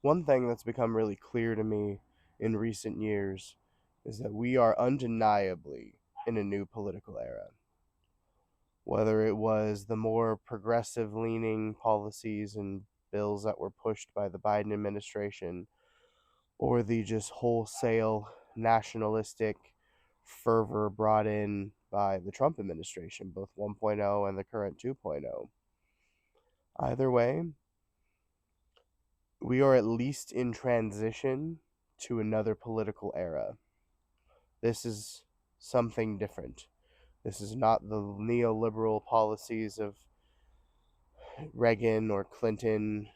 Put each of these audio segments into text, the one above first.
One thing that's become really clear to me in recent years is that we are undeniably in a new political era. Whether it was the more progressive leaning policies and bills that were pushed by the Biden administration, or the just wholesale nationalistic fervor brought in by the Trump administration, both 1.0 and the current 2.0. Either way, we are at least in transition to another political era. This is something different. This is not the neoliberal policies of Reagan or Clinton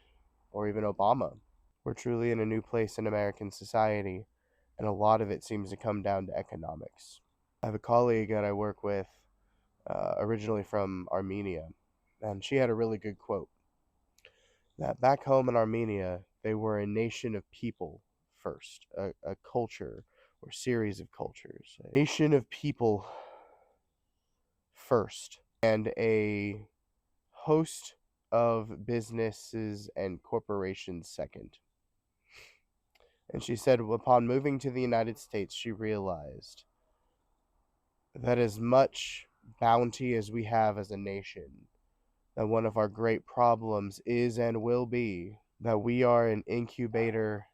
or even Obama. We're truly in a new place in American society, and a lot of it seems to come down to economics. I have a colleague that I work with, originally from Armenia, and she had a really good quote that back home in Armenia, they were a nation of people first, a culture or series of cultures, a nation of people first, and a host of businesses and corporations second. And she said, upon moving to the United States, she realized that as much bounty as we have as a nation, that one of our great problems is and will be that we are an incubator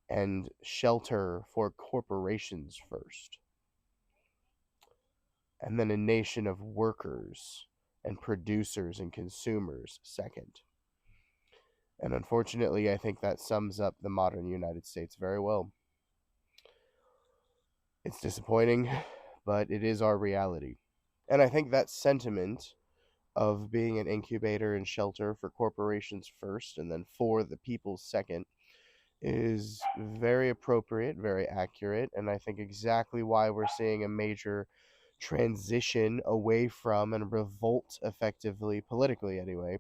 and shelter for corporations first, and then a nation of workers and producers and consumers second. And unfortunately, I think that sums up the modern United States very well. It's disappointing, but it is our reality. And I think that sentiment of being an incubator and shelter for corporations first and then for the people second is very appropriate, very accurate, and I think exactly why we're seeing a major transition away from and revolt effectively, politically anyway,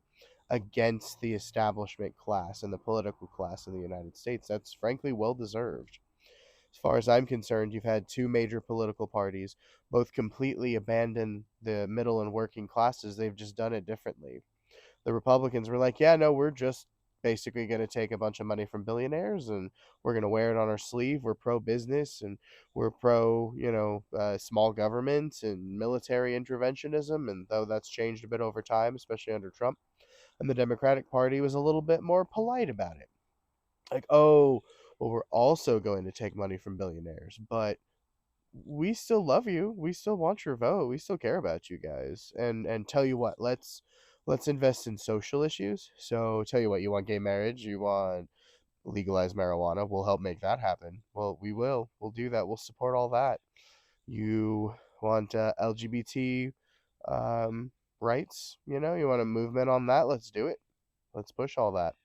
against the establishment class and the political class in the United States. That's frankly well deserved. As far as I'm concerned, you've had two major political parties both completely abandon the middle and working classes. They've just done it differently. The Republicans were like, yeah, no, we're just basically going to take a bunch of money from billionaires and we're going to wear it on our sleeve. We're pro business and we're pro, small government and military interventionism. And though that's changed a bit over time, especially under Trump, and the Democratic Party was a little bit more polite about it. Like, oh, well, we're also going to take money from billionaires, but we still love you. We still want your vote. We still care about you guys. And tell you what, let's invest in social issues. So tell you what, you want gay marriage, you want legalized marijuana, we'll help make that happen. Well, we will. We'll do that. We'll support all that. You want LGBT rights, you want a movement on that, let's do it. Let's push all that.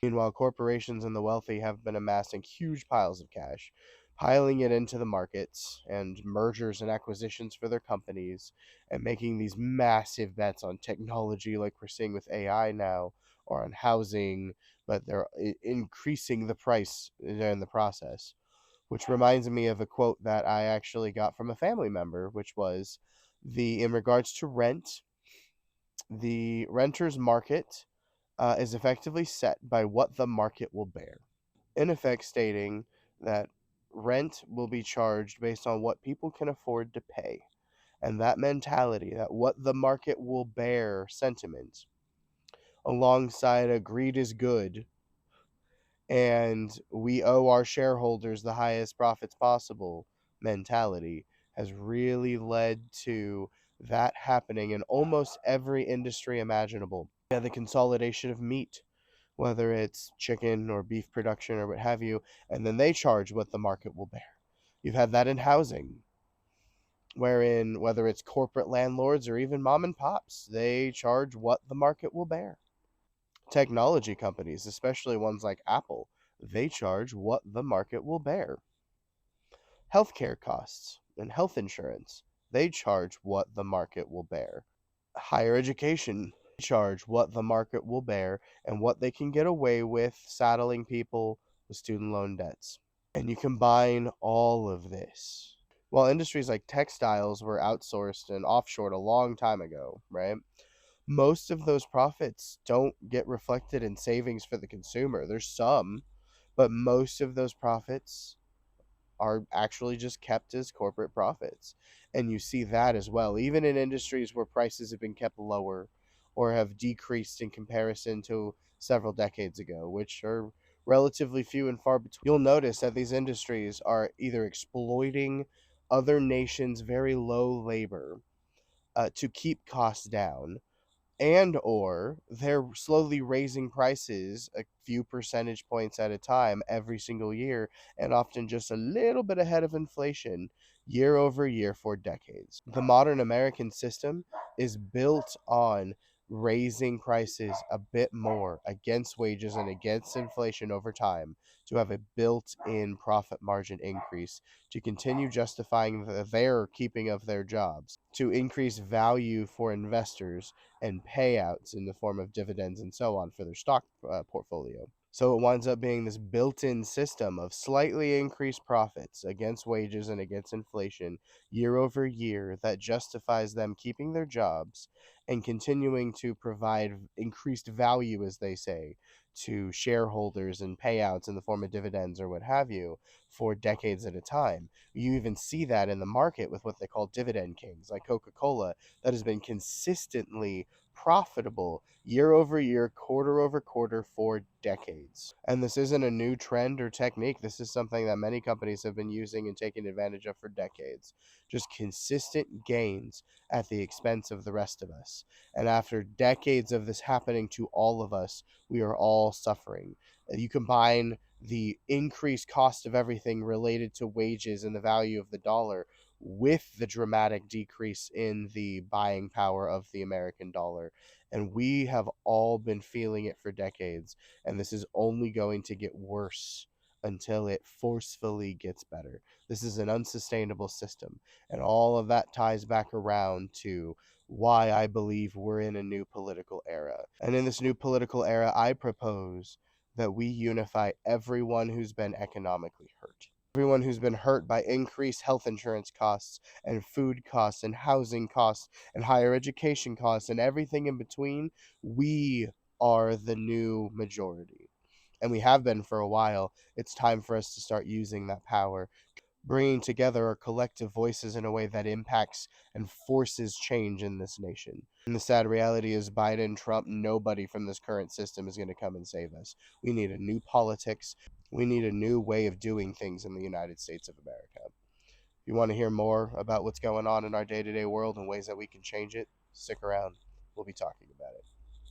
Meanwhile, corporations and the wealthy have been amassing huge piles of cash, piling it into the markets and mergers and acquisitions for their companies, and making these massive bets on technology like we're seeing with AI now, or on housing, but they're increasing the price in the process. Which reminds me of a quote that I actually got from a family member, which was in regards to rent, the renter's market is effectively set by what the market will bear. In effect, stating that rent will be charged based on what people can afford to pay. And that mentality, that what the market will bear sentiment, alongside a greed is good and we owe our shareholders the highest profits possible mentality, has really led to that happening in almost every industry imaginable. Yeah, the consolidation of meat, whether it's chicken or beef production or what have you, and then they charge what the market will bear. You've had that in housing, wherein whether it's corporate landlords or even mom and pops, they charge what the market will bear. Technology companies, especially ones like Apple, they charge what the market will bear. Healthcare costs and health insurance, they charge what the market will bear. Higher education, charge what the market will bear and what they can get away with saddling people with student loan debts. And you combine all of this. While industries like textiles were outsourced and offshored a long time ago, right? Most of those profits don't get reflected in savings for the consumer. There's some, but most of those profits are actually just kept as corporate profits. And you see that as well, even in industries where prices have been kept lower or have decreased in comparison to several decades ago, which are relatively few and far between. You'll notice that these industries are either exploiting other nations' very low labor to keep costs down, and or they're slowly raising prices a few percentage points at a time every single year, and often just a little bit ahead of inflation year over year for decades. The modern American system is built on raising prices a bit more against wages and against inflation over time to have a built-in profit margin increase to continue justifying their keeping of their jobs, to increase value for investors and payouts in the form of dividends and so on for their stock portfolio. So it winds up being this built in system of slightly increased profits against wages and against inflation year over year that justifies them keeping their jobs and continuing to provide increased value, as they say, to shareholders and payouts in the form of dividends or what have you for decades at a time. You even see that in the market with what they call dividend kings, like Coca Cola, that has been consistently profitable year over year, quarter over quarter for decades. And this isn't a new trend or technique. This is something that many companies have been using and taking advantage of for decades. Just consistent gains at the expense of the rest of us. And after decades of this happening to all of us, we are all suffering. You combine the increased cost of everything related to wages and the value of the dollar with the dramatic decrease in the buying power of the American dollar. And we have all been feeling it for decades, and this is only going to get worse until it forcefully gets better. This is an unsustainable system, and all of that ties back around to why I believe we're in a new political era. And in this new political era, I propose that we unify everyone who's been economically hurt. Everyone who's been hurt by increased health insurance costs and food costs and housing costs and higher education costs and everything in between, we are the new majority. And we have been for a while. It's time for us to start using that power, bringing together our collective voices in a way that impacts and forces change in this nation. And the sad reality is Biden, Trump, nobody from this current system is going to come and save us. We need a new politics. We need a new way of doing things in the United States of America. If you want to hear more about what's going on in our day-to-day world and ways that we can change it, stick around. We'll be talking about it.